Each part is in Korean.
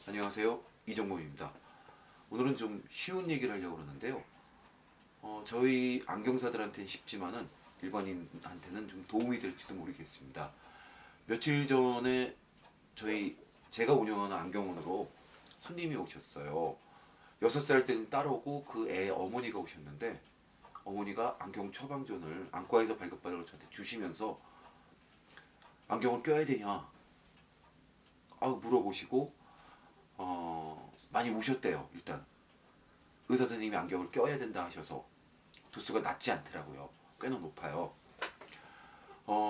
안녕하세요, 이정범입니다. 오늘은 좀 쉬운 얘기를 하려고 그러는데요. 저희 안경사들한테는 쉽지만은 일반인한테는 좀 도움이 될지도 모르겠습니다. 며칠 전에 제가 운영하는 안경원으로 손님이 오셨어요. 6살 된 딸하고 그 애 어머니가 오셨는데, 어머니가 안경 처방전을 안과에서 발급받은 걸 저한테 주시면서 안경을 껴야 되냐 물어보시고 많이 우셨대요. 일단 의사 선생님이 안경을 껴야 된다 하셔서 도수가 낮지 않더라고요. 꽤나 높아요.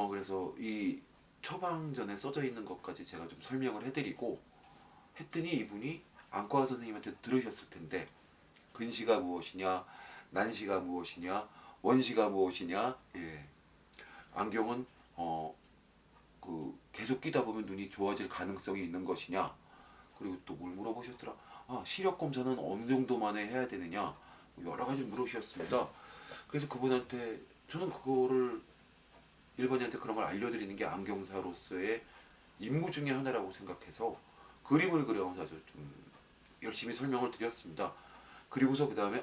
그래서 이 처방전에 써져 있는 것까지 제가 좀 설명을 해드리고 했더니 이분이 안과 선생님한테 들으셨을 텐데, 근시가 무엇이냐, 난시가 무엇이냐, 원시가 무엇이냐, 안경은 계속 끼다 보면 눈이 좋아질 가능성이 있는 것이냐, 그리고 또 뭘 물어보셨더라. 시력 검사는 어느 정도 만에 해야 되느냐, 여러 가지 물으셨습니다. 그래서 그분한테 저는 그거를 일반인한테 그런 걸 알려드리는 게 안경사로서의 임무 중에 하나라고 생각해서 그림을 그려서 좀 열심히 설명을 드렸습니다. 그리고서 그 다음에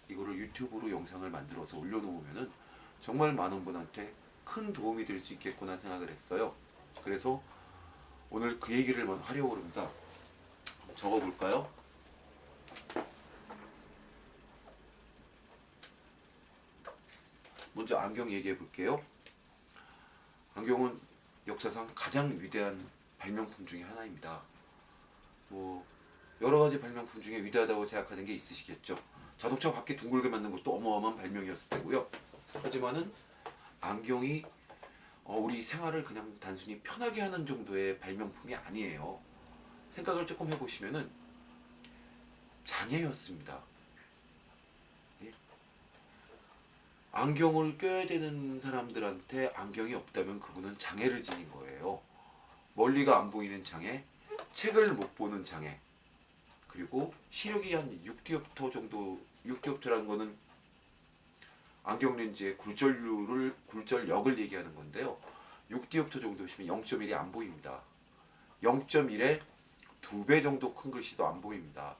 이거를 유튜브로 영상을 만들어서 올려놓으면은 정말 많은 분한테 큰 도움이 될 수 있겠구나 생각을 했어요. 그래서 오늘 그 얘기를 하려고 합니다. 적어볼까요? 먼저 안경 얘기해 볼게요. 안경은 역사상 가장 위대한 발명품 중에 하나입니다. 여러 가지 발명품 중에 위대하다고 생각하는 게 있으시겠죠. 자동차 바퀴 둥글게 만든 것도 어마어마한 발명이었을 테고요. 하지만은 안경이 우리 생활을 그냥 단순히 편하게 하는 정도의 발명품이 아니에요. 생각을 조금 해보시면은 장애였습니다. 예? 안경을 껴야 되는 사람들한테 안경이 없다면 그분은 장애를 지닌 거예요. 멀리가 안 보이는 장애, 책을 못 보는 장애, 그리고 시력이 한 6디옵터 정도, 6디옵터라는 거는 안경 렌즈의 굴절력을 얘기하는 건데요. 6디옵터 정도시면 0.1이 안 보입니다. 0.1에 2배 정도 큰 글씨도 안 보입니다.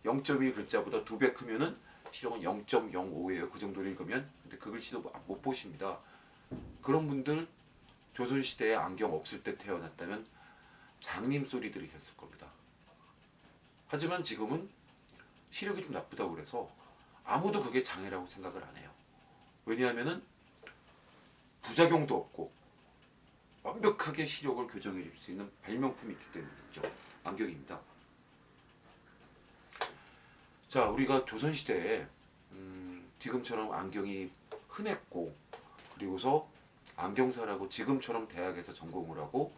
0.1 글자보다 2배 크면은 시력은 0.05예요. 그 정도를 읽으면. 근데 그 글씨도 못 보십니다. 그런 분들 조선시대에 안경 없을 때 태어났다면 장님 소리 들으셨을 겁니다. 하지만 지금은 시력이 좀 나쁘다고 그래서 아무도 그게 장애라고 생각을 안 해요. 왜냐하면은 부작용도 없고 완벽하게 시력을 교정해 줄 수 있는 발명품이 있기 때문이죠. 안경입니다. 자, 우리가 조선시대에 지금처럼 안경이 흔했고, 그리고서 안경사라고 지금처럼 대학에서 전공을 하고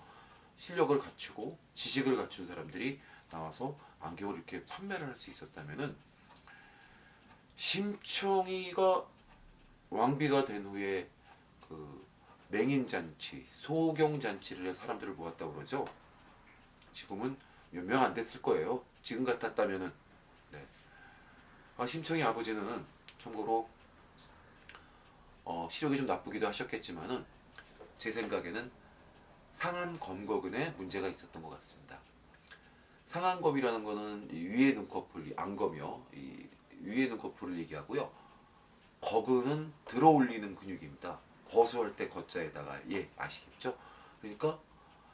실력을 갖추고 지식을 갖춘 사람들이 나와서 안경을 이렇게 판매를 할 수 있었다면은, 심청이가 왕비가 된 후에 그 맹인잔치, 소경잔치를 해서 사람들을 모았다고 그러죠. 지금은 몇 명 안 됐을 거예요. 지금 같았다면은. 네. 심청이 아버지는 참고로 시력이 좀 나쁘기도 하셨겠지만은 제 생각에는 상안검거근에 문제가 있었던 것 같습니다. 상안검이라는 거는 이 위에 눈꺼풀, 안검이요. 이 위에 눈꺼풀을 얘기하고요. 거근은 들어 올리는 근육입니다. 거수할 때 거자에다가 아시겠죠? 그러니까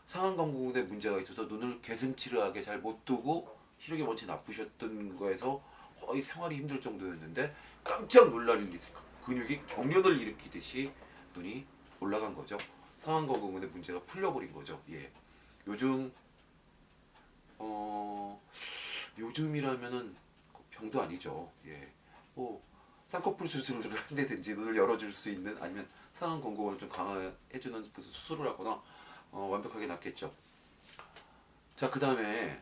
상안검근에 문제가 있어서 눈을 개슴츠르하게 잘 못 뜨고 시력이 원체 나쁘셨던 거에서 거의 생활이 힘들 정도였는데 깜짝 놀랄 일이 있을까? 근육이 경련을 일으키듯이 눈이 올라간 거죠. 상안검근의 문제가 풀려버린 거죠. 요즘 요즘이라면은 병도 아니죠. 쌍꺼풀 수술을 한다든지 눈을 열어줄 수 있는, 아니면 상안검근을 좀 강화해주는 무슨 수술을 하거나 완벽하게 낫겠죠. 자, 그 다음에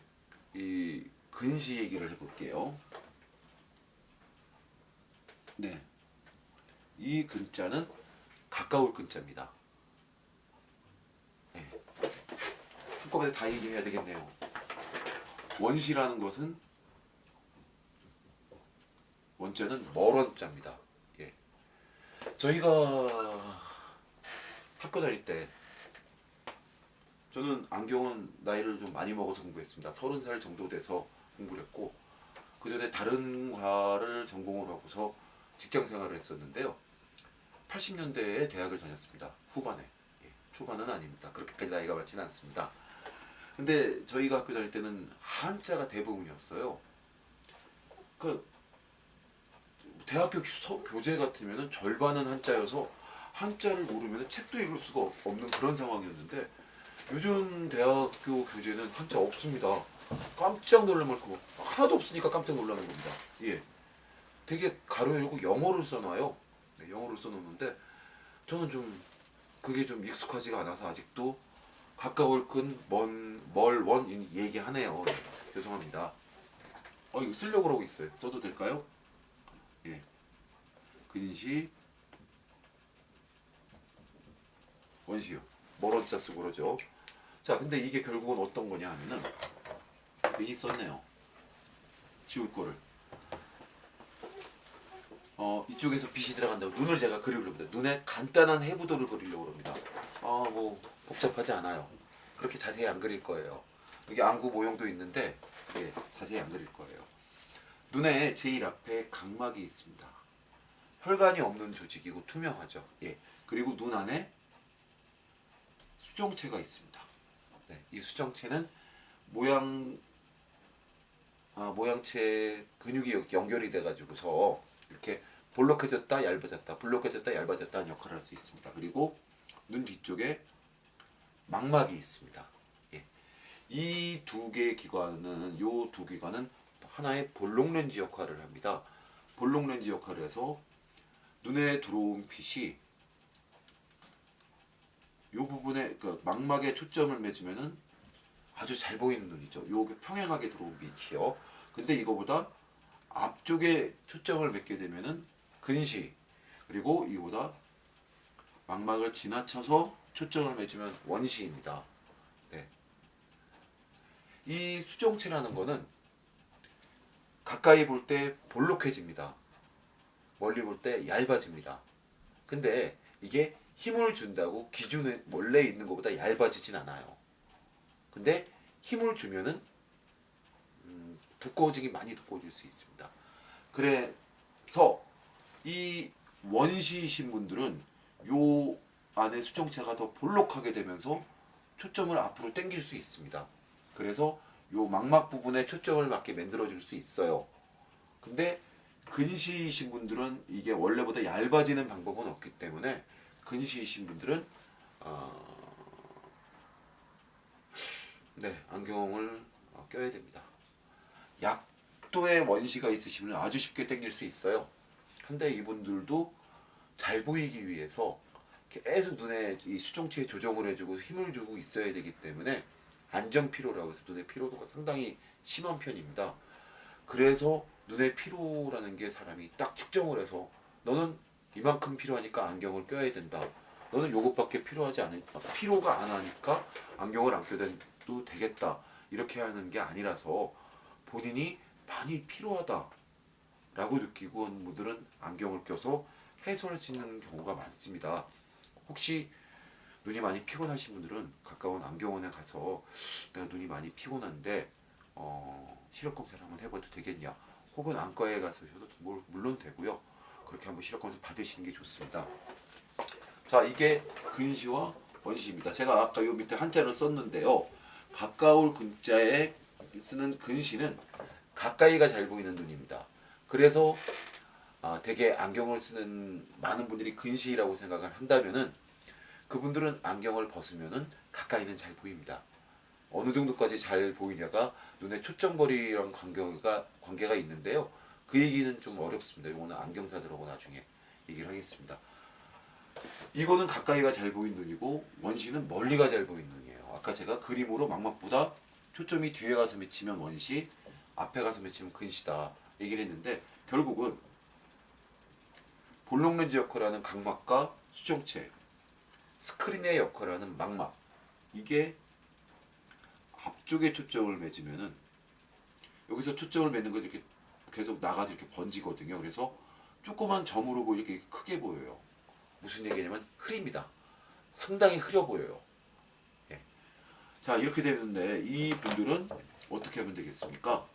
이 근시 얘기를 해볼게요. 네, 이 근자는 가까울 근자입니다. 한꺼번에 다 얘기해야 되겠네요. 원시라는 것은 원자는 멀원자입니다. 저희가 학교 다닐 때 저는 안경은 나이를 좀 많이 먹어서 공부했습니다. 30살 정도 돼서 공부를 했고 그 전에 다른 과를 전공을 하고서 직장 생활을 했었는데요. 80년대에 대학을 다녔습니다. 후반에. 예, 초반은 아닙니다. 그렇게까지 나이가 많지는 않습니다. 근데 저희가 학교 다닐 때는 한자가 대부분이었어요. 그 대학교 교재 같으면 절반은 한자여서 한자를 모르면 책도 읽을 수가 없는 그런 상황이었는데 요즘 대학교 교재는 한자 없습니다. 깜짝 놀랄만큼 하나도 없으니까 깜짝 놀라는 겁니다. 예, 되게 가로 열고 영어를 써놔요. 네, 영어를 써놓는데 저는 좀 그게 좀 익숙하지가 않아서 아직도 가까울 끈먼멀원 얘기하네요. 죄송합니다. 이거 쓰려고 그러고 있어요. 써도 될까요? 예, 근시 원시요. 멀어자 쓰고 그러죠. 자, 근데 이게 결국은 어떤 거냐 하면은 괜히 썼네요. 지울 거를. 이쪽에서 빛이 들어간다고 눈을 제가 그리려고 합니다. 눈에 간단한 해부도를 그리려고 합니다. 뭐 복잡하지 않아요. 그렇게 자세히 안 그릴 거예요. 여기 안구 모형도 있는데 예, 자세히 안 그릴 거예요. 눈에 제일 앞에 각막이 있습니다. 혈관이 없는 조직이고 투명하죠. 예. 그리고 눈 안에 수정체가 있습니다. 네, 이 수정체는 모양체 근육이 연결이 돼가지고서 이렇게 볼록해졌다 얇아졌다 볼록해졌다 얇아졌다 하는 역할을 할 수 있습니다. 그리고 눈 뒤쪽에 망막이 있습니다. 예. 이 두 개의 기관은 요 두 기관은 하나의 볼록렌즈 역할을 합니다. 볼록렌즈 역할을 해서 눈에 들어온 빛이 요 부분에 그 망막에 초점을 맺으면은 아주 잘 보이는 눈이죠. 요게 평행하게 들어온 빛이요. 근데 이거보다 앞쪽에 초점을 맺게 되면은 근시, 그리고 이보다 망막을 지나쳐서 초점을 맺으면 원시입니다. 네. 이 수정체라는 거는 가까이 볼 때 볼록해집니다. 멀리 볼 때 얇아집니다. 근데 이게 힘을 준다고 기준에 원래 있는 것보다 얇아지진 않아요. 근데 힘을 주면은 두꺼워지기 많이 두꺼워질 수 있습니다. 그래서 이 원시이신 분들은 요 안에 수정체가 더 볼록하게 되면서 초점을 앞으로 당길 수 있습니다. 그래서 요 망막 부분에 초점을 맞게 만들어줄 수 있어요. 근데 근시이신 분들은 이게 원래보다 얇아지는 방법은 없기 때문에 근시이신 분들은 네, 안경을 껴야 됩니다. 약도의 원시가 있으시면 아주 쉽게 당길 수 있어요. 근데 이분들도 잘 보이기 위해서 계속 눈에 이 수정체에 조정을 해주고 힘을 주고 있어야 되기 때문에 안정 피로라고 해서 눈의 피로도가 상당히 심한 편입니다. 그래서 눈의 피로라는 게 사람이 딱 측정을 해서 너는 이만큼 필요하니까 안경을 껴야 된다. 너는 요것밖에 피로가 안 하니까 안경을 안 껴도 되겠다. 이렇게 하는 게 아니라서 본인이 많이 필요하다 라고 느끼고 하는 분들은 안경을 껴서 해소할 수 있는 경우가 많습니다. 혹시 눈이 많이 피곤하신 분들은 가까운 안경원에 가서 내가 눈이 많이 피곤한데 시력 검사를 한번 해봐도 되겠냐, 혹은 안과에 가서 셔도 물론 되고요. 그렇게 한번 시력 검사 받으시는 게 좋습니다. 자, 이게 근시와 원시입니다. 제가 아까 요 밑에 한자를 썼는데요. 가까울 근자에 쓰는 근시는 가까이가 잘 보이는 눈입니다. 그래서 되게 안경을 쓰는 많은 분들이 근시라고 생각을 한다면은 그분들은 안경을 벗으면은 가까이는 잘 보입니다. 어느 정도까지 잘 보이냐가 눈의 초점거리랑 관계가 있는데요. 그 얘기는 좀 어렵습니다. 이거는 안경사들하고 나중에 얘기를 하겠습니다. 이거는 가까이가 잘 보이는 눈이고 원시는 멀리가 잘 보이는 눈이에요. 아까 제가 그림으로 망막보다 초점이 뒤에 가서 맺히면 원시, 앞에 가서 맺히면 근시다 얘기를 했는데, 결국은 볼록렌즈 역할을 하는 각막과 수정체, 스크린의 역할을 하는 망막, 이게 앞쪽에 초점을 맺으면은 여기서 초점을 맺는 거 이렇게 계속 나가서 이렇게 번지거든요. 그래서 조그만 점으로 보이게 이렇게 크게 보여요. 무슨 얘기냐면 흐립니다. 상당히 흐려 보여요. 예. 자, 이렇게 되는데 이 분들은 어떻게 하면 되겠습니까?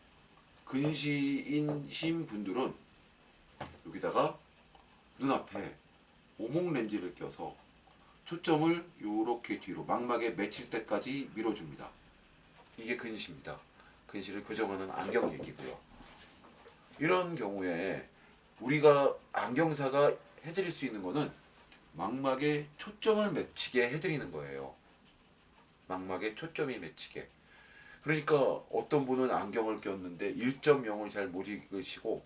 근시인신 분들은 여기다가 눈앞에 오목 렌즈를 껴서 초점을 요렇게 뒤로 망막에 맺힐 때까지 밀어줍니다. 이게 근시입니다. 근시를 교정하는 안경 얘기고요. 이런 경우에 우리가 안경사가 해드릴 수 있는 거는 망막에 초점을 맺히게 해드리는 거예요. 망막에 초점이 맺히게. 그러니까 어떤 분은 안경을 꼈는데 1.0을 잘 못 읽으시고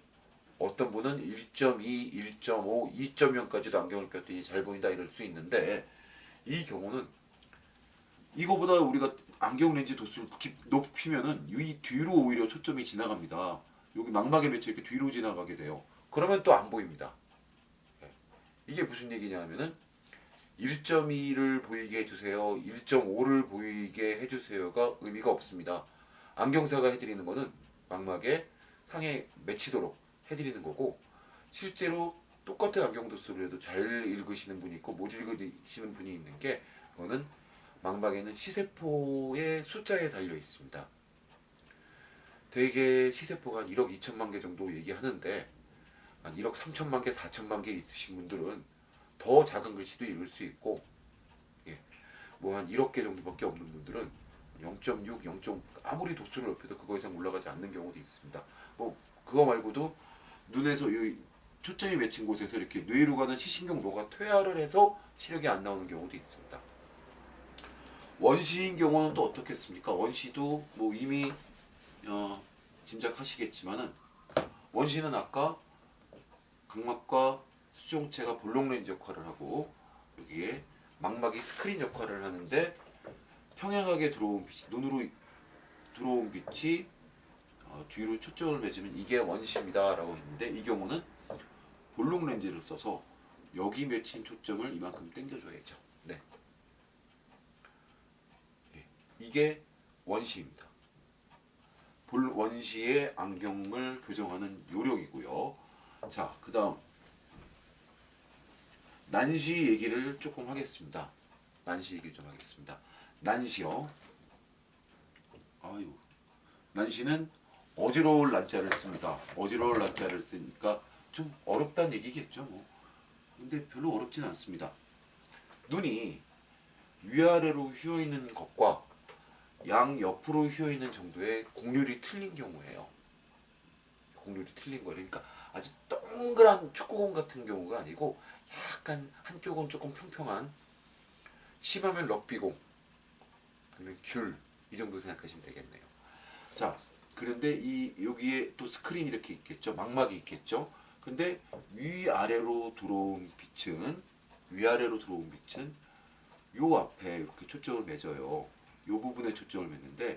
어떤 분은 1.2, 1.5, 2.0까지도 안경을 꼈더니 잘 보인다 이럴 수 있는데 이 경우는 이거보다 우리가 안경 렌즈 도수를 높이면은 이 뒤로 오히려 초점이 지나갑니다. 여기 망막에 맺혀 이렇게 뒤로 지나가게 돼요. 그러면 또 안 보입니다. 이게 무슨 얘기냐면은 1.2를 보이게 해주세요, 1.5를 보이게 해주세요가 의미가 없습니다. 안경사가 해드리는 거는 망막에 상에 맺히도록 해드리는 거고, 실제로 똑같은 안경 도수로 해도 잘 읽으시는 분이 있고 못 읽으시는 분이 있는 게, 그거는 망막에는 시세포의 숫자에 달려 있습니다. 되게 시세포가 한 1억 2천만 개 정도 얘기하는데 한 1억 3천만 개, 4천만 개 있으신 분들은 더 작은 글씨도 읽을 수 있고, 예, 뭐 한 1억 개 정도밖에 없는 분들은 0.6, 0. 아무리 도수를 높여도 그거 이상 올라가지 않는 경우도 있습니다. 뭐 그거 말고도 눈에서 이 초점이 맺힌 곳에서 이렇게 뇌로 가는 시신경로가 퇴화를 해서 시력이 안 나오는 경우도 있습니다. 원시인 경우는 또 어떻겠습니까? 원시도 뭐 이미 짐작하시겠지만은 원시는 아까 각막과 수정체가 볼록 렌즈 역할을 하고 여기에 망막이 스크린 역할을 하는데, 평행하게 들어온 빛이, 눈으로 들어온 빛이 뒤로 초점을 맺으면 이게 원시입니다 라고 했는데, 이 경우는 볼록 렌즈를 써서 여기 맺힌 초점을 이만큼 당겨줘야죠. 네. 이게 원시입니다. 원시의 안경을 교정하는 요령이고요. 자, 그 다음 난시 얘기를 조금 하겠습니다. 난시 얘기를 좀 하겠습니다. 난시요. 아유, 난시는 어지러울 난자를 씁니다. 어지러울 난자를 쓰니까 좀 어렵다는 얘기겠죠, 뭐. 근데 별로 어렵진 않습니다. 눈이 위아래로 휘어 있는 것과 양 옆으로 휘어 있는 정도의 곡률이 틀린 경우예요. 곡률이 틀린 거예요. 그러니까 아주 동그란 축구공 같은 경우가 아니고 약간 한쪽은 조금 평평한, 심하면 럭비공, 그러면 귤, 이 정도 생각하시면 되겠네요. 자, 그런데 이 여기에 또 스크린이 이렇게 있겠죠. 망막이 있겠죠. 근데 위아래로 들어온 빛은 요 앞에 이렇게 초점을 맺어요. 요 부분에 초점을 맺는데,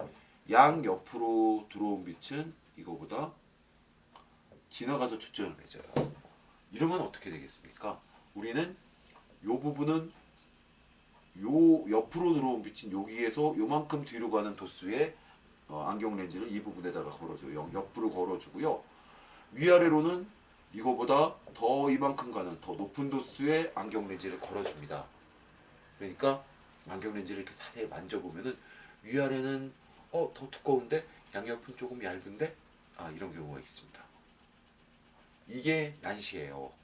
양 옆으로 들어온 빛은 이거보다 지나가서 초점을 맺어요. 이러면 어떻게 되겠습니까? 우리는 요 부분은 요 옆으로 들어온 빛은 여기에서 요만큼 뒤로 가는 도수의 안경 렌즈를 이 부분에다가 걸어줘요. 옆으로 걸어주고요. 위아래로는 이거보다 더 이만큼 가는 더 높은 도수의 안경 렌즈를 걸어줍니다. 그러니까 안경 렌즈를 이렇게 자세히 만져보면은 위아래는 더 두꺼운데 양옆은 조금 얇은데, 이런 경우가 있습니다. 이게 난시예요.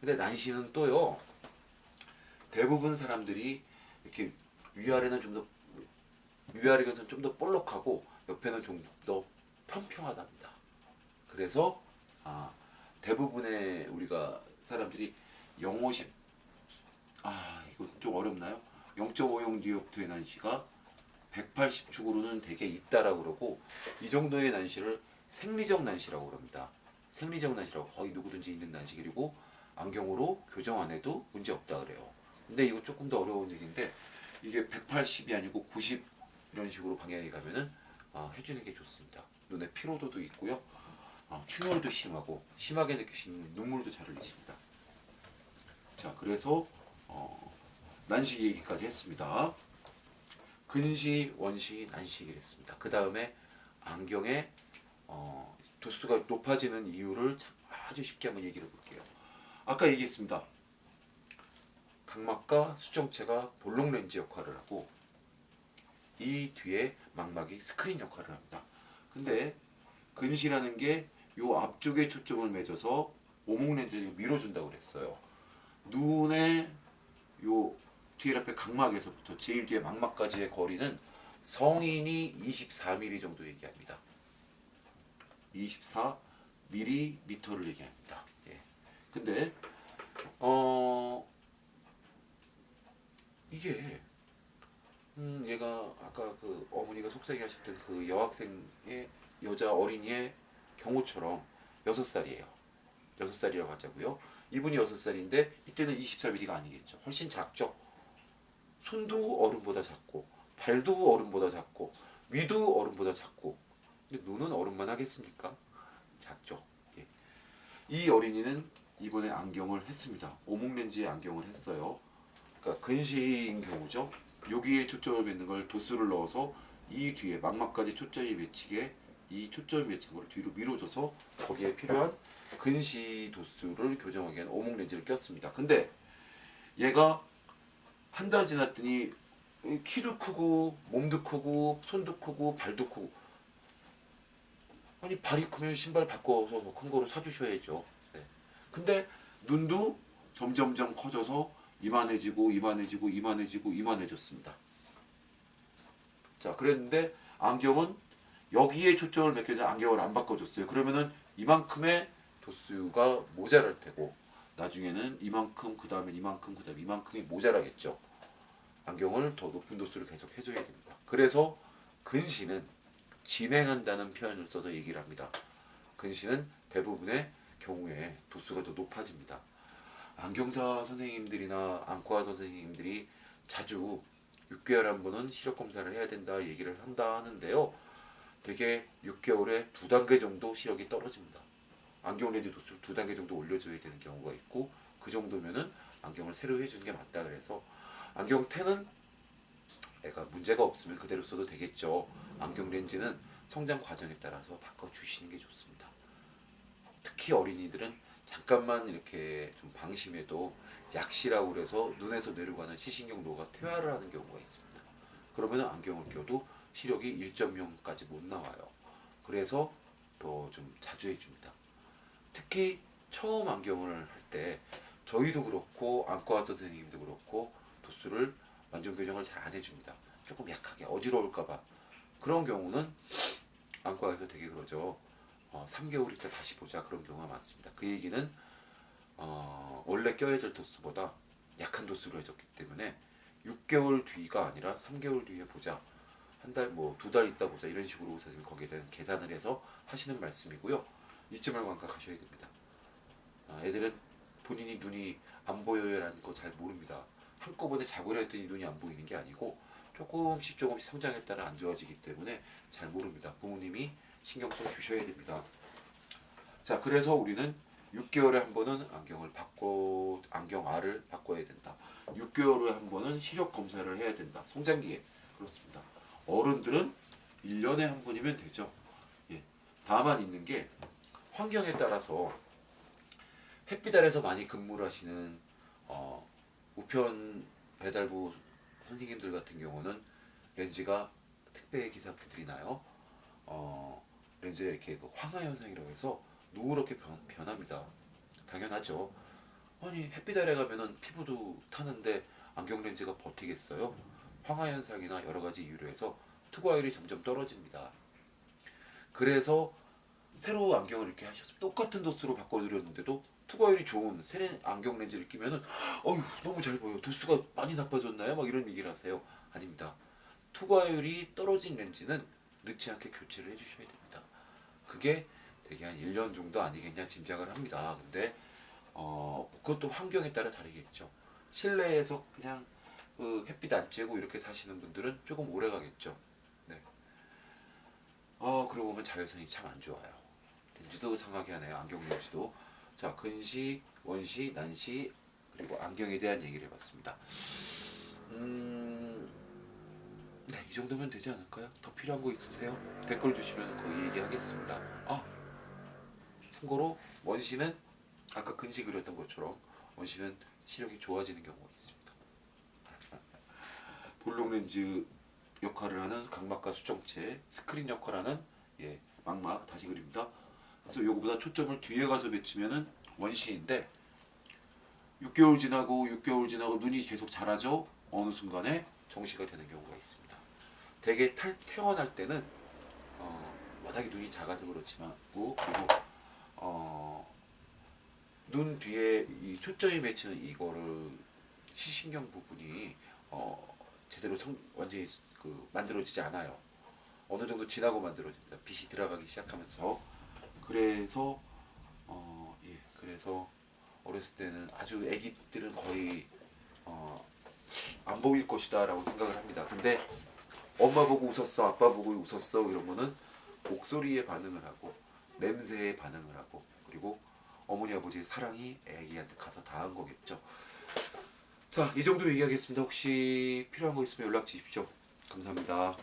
근데 난시는 또요, 대부분 사람들이 이렇게 위아래는 위아래가 좀 더 볼록하고 옆에는 좀 더 평평하답니다. 그래서 대부분의 우리가 사람들이 0.50, 이거 좀 어렵나요? 0.50 디옵트의 난시가 180축으로는 되게 있다라고 그러고, 이 정도의 난시를 생리적 난시라고 그럽니다. 생리적 난시라고, 거의 누구든지 있는 난시, 그리고 안경으로 교정 안 해도 문제 없다 그래요. 근데 이거 조금 더 어려운 얘기인데, 이게 180이 아니고 90 이런 식으로 방향이 가면은 해주는 게 좋습니다. 눈에 피로도도 있고요, 충혈도 심하고 심하게 느끼시는 눈물도 잘 흘리십니다. 자, 그래서 난시 얘기까지 했습니다. 근시, 원시, 난시 얘기를 했습니다. 그 다음에 안경의 도수가 높아지는 이유를 아주 쉽게 한번 얘기를 해볼게요. 아까 얘기했습니다. 각막과 수정체가 볼록 렌즈 역할을 하고, 이 뒤에 망막이 스크린 역할을 합니다. 근데 근시라는 게 요 앞쪽에 초점을 맺어서 오목 렌즈를 밀어준다고 그랬어요. 눈의 요 뒤에 앞에 각막에서부터 제일 뒤에 망막까지의 거리는 성인이 24mm 정도 얘기합니다. 24mm를 얘기합니다. 예. 근데 이게 얘가 아까 그 어머니가 속삭이하셨던 그 여학생의 여자 어린이의 경우처럼 6살이에요. 6살이라고 하자고요. 이분이 6살인데 이때는 24mm가 아니겠죠. 훨씬 작죠. 손도 어른보다 작고 발도 어른보다 작고 위도 어른보다 작고 눈은 어른만 하겠습니까? 작죠. 예. 이 어린이는 이번에 안경을 했습니다. 오목렌즈에 안경을 했어요. 그러니까 근시인 경우죠. 여기에 초점을 맺는 걸 도수를 넣어서 이 뒤에 망막까지 초점이 맺히게 이 초점이 맺힌 걸 뒤로 밀어줘서 거기에 필요한 근시 도수를 교정하기 위한 오목렌즈를 꼈습니다. 근데 얘가 한 달 지났더니 키도 크고 몸도 크고 손도 크고 발도 크고 아니 발이 크면 신발 바꿔서 더 큰 거로 사주셔야죠. 네. 근데 눈도 점점점 커져서 이만해지고 이만해지고 이만해지고 이만해졌습니다. 자 그랬는데 안경은 여기에 초점을 맺혀서 안경을 안 바꿔줬어요. 그러면은 이만큼의 도수가 모자랄 테고 나중에는 이만큼 그 다음에 이만큼 그 다음에 이만큼이 모자라겠죠. 안경을 더 높은 도수를 계속 해줘야 됩니다. 그래서 근시는 진행한다는 표현을 써서 얘기를 합니다. 근시는 대부분의 경우에 도수가 더 높아집니다. 안경사 선생님들이나 안과 선생님들이 자주 6개월에 한 번은 시력 검사를 해야 된다 얘기를 한다 하는데요. 되게 6개월에 2단계 정도 시력이 떨어집니다. 안경 렌즈 도수를 2단계 정도 올려줘야 되는 경우가 있고 그 정도면은 안경을 새로 해주는 게 맞다 그래서 안경 테는 애가 문제가 없으면 그대로 써도 되겠죠. 안경 렌즈는 성장 과정에 따라서 바꿔주시는 게 좋습니다. 특히 어린이들은 잠깐만 이렇게 좀 방심해도 약시라고 그래서 눈에서 내려가는 시신경로가 퇴화를 하는 경우가 있습니다. 그러면 안경을 껴도 시력이 1.0까지 못 나와요. 그래서 더 좀 자주 해줍니다. 특히 처음 안경을 할 때 저희도 그렇고 안과 선생님도 그렇고 도수를 완전 교정을 잘 안 해줍니다. 조금 약하게 어지러울까봐 그런 경우는 안과에서 되게 그러죠. 3개월 있다 다시 보자 그런 경우가 많습니다. 그 얘기는 원래 껴야 될 도수보다 약한 도수로 해줬기 때문에 6개월 뒤가 아니라 3개월 뒤에 보자. 한 달, 뭐 2달 있다 보자 이런 식으로 선생님 거기에 대한 계산을 해서 하시는 말씀이고요. 잊지 말고 안과 가셔야 됩니다. 애들은 본인이 눈이 안 보여요라는 거 잘 모릅니다. 한꺼번에 자고려 했더니 눈이 안 보이는 게 아니고 조금씩 조금씩 성장에 따라 안 좋아지기 때문에 잘 모릅니다. 부모님이 신경 써 주셔야 됩니다. 자, 그래서 우리는 6개월에 한 번은 안경알을 바꿔야 된다. 6개월에 한 번은 시력 검사를 해야 된다. 성장기에 그렇습니다. 어른들은 1년에 한 번이면 되죠. 예. 다만 있는 게 환경에 따라서 햇빛 아래서 많이 근무를 하시는 우편 배달부 선생님들 같은 경우는 렌즈가 택배 기사분들이나요 렌즈에 이렇게 그 황화 현상이라고 해서 노랗게 변합니다. 당연하죠. 아니 햇빛 아래 가면은 피부도 타는데 안경 렌즈가 버티겠어요? 황화 현상이나 여러 가지 이유로 해서 투과율이 점점 떨어집니다. 그래서 새로 안경을 이렇게 하셔서 똑같은 도수로 바꿔드렸는데도 투과율이 좋은 새 안경 렌즈를 끼면은 어휴 너무 잘 보여 도수가 많이 나빠졌나요? 막 이런 얘기를 하세요. 아닙니다. 투과율이 떨어진 렌즈는 늦지 않게 교체를 해주셔야 됩니다. 그게 되게 한 1년 정도 아니겠냐 짐작을 합니다. 근데 그것도 환경에 따라 다르겠죠. 실내에서 그냥 햇빛 안 쬐고 이렇게 사시는 분들은 조금 오래 가겠죠. 네. 그러고 보면 자외선이 참 안 좋아요. 렌즈도 상하게 하네요. 안경 렌즈도. 자, 근시, 원시, 난시 그리고 안경에 대한 얘기를 해봤습니다. 네, 이 정도면 되지 않을까요? 더 필요한 거 있으세요? 댓글 주시면 거의 얘기하겠습니다. 참고로 원시는 아까 근시 그렸던 것처럼 원시는 시력이 좋아지는 경우가 있습니다. 볼록 렌즈 역할을 하는 각막과 수정체, 스크린 역할하는 예, 망막 다시 그립니다. 그래서 요거보다 초점을 뒤에 가서 비치면은 원시인데 6개월 지나고 눈이 계속 자라죠. 어느 순간에 정시가 되는 경우가 있습니다. 대개 태어날 때는 워낙에 눈이 작아서 그렇지만 그리고 눈 뒤에 이 초점이 맺히는 이거를 시신경 부분이 제대로 완전히 만들어지지 않아요. 어느 정도 지나고 만들어집니다. 빛이 들어가기 시작하면서. 그래서 그래서 어렸을 때는 아주 아기들은 거의 안 보일 것이다라고 생각을 합니다. 근데 엄마 보고 웃었어, 아빠 보고 웃었어 이런 거는 목소리에 반응을 하고 냄새에 반응을 하고 그리고 어머니 아버지의 사랑이 애기한테 가서 닿은 거겠죠. 자, 이 정도 얘기하겠습니다. 혹시 필요한 거 있으면 연락 주십시오. 감사합니다.